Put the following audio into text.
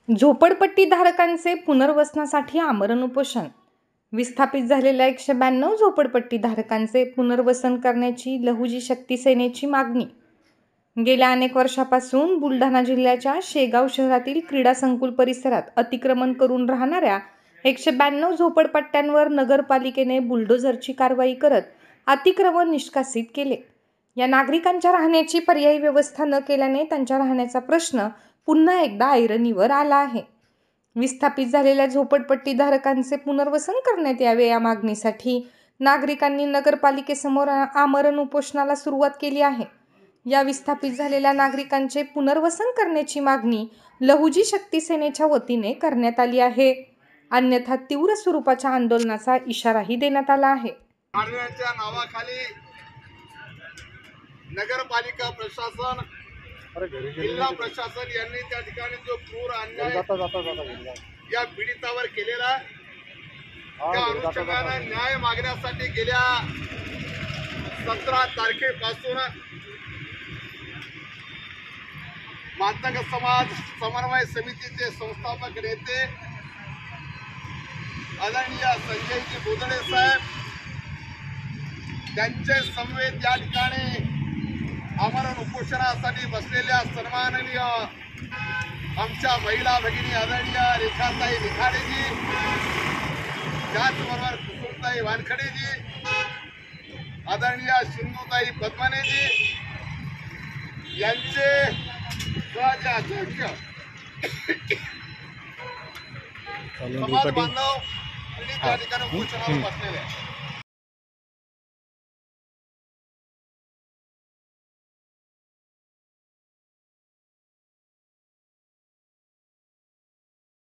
झोपडपट्टीधारकांचे पुनर्वसनासाठी आमरण उपोषण. विस्थापित झालेल्या 192 झोपडपट्टीधारकांचे पुनर्वसन करण्याची लहुजी शक्ती सेनेची मागणी. गेल्या अनेक वर्षापासून बुलढाणा जिल्ह्याच्या शेगाव शहरातील क्रीडा संकुल परिसरात अतिक्रमण करून राहणाऱ्या 192 झोपडपट्ट्यांवर नगरपालिकेने बुलडोझरची कारवाई करत अतिक्रमण निष्कासित केले. या नागरिकांच्या राहण्याची पर्यायी व्यवस्था न केल्याने त्यांच्या राहण्याचा प्रश्न पुन्हा एकदा ऐरणीवर आला आहे. विस्थापित झालेल्या झोपडपट्टीधारकांचे पुनर्वसन करण्यात यावे या मागणीसाठी नागरिकांनी नगरपालिकेसमोर आमरण उपोषणाला सुरुवात केली आहे. या विस्थापित झालेल्या नागरिकांचे पुनर्वसन करण्याची मागणी लहुजी शक्ती सेनेच्या वतीने करण्यात आली आहे. अन्यथा तीव्र स्वरूपाच्या आंदोलनाचा इशाराही देण्यात आला आहे. मारण्याच्या नावाखाली नगरपालिका प्रशासन, जिल्हा प्रशासन यांनी त्या ठिकाणी जो क्रूर अन्याय या पीडितावर केलेला, त्या अनुषंगाने न्याय मागण्यासाठी गेल्या 17 तारखेपासून मातंग समाज समन्वय समितीचे संस्थापक नेते आदरणीय संजयजी बोदडे साहेब त्यांचे समवेत या ठिकाणी आमरण उपोषणासाठी बसलेल्या सन्माननीय आमच्या महिला भगिनी आदरणीय रेखाताई निखाडेजी, त्याचबरोबर कुसुमताई वानखडेजी, आदरणीय सिंधुताई पद्मनेजी यांचे अध्यक्ष समाज बांधव त्या ठिकाणी उपोषणाला बसलेले आहेत.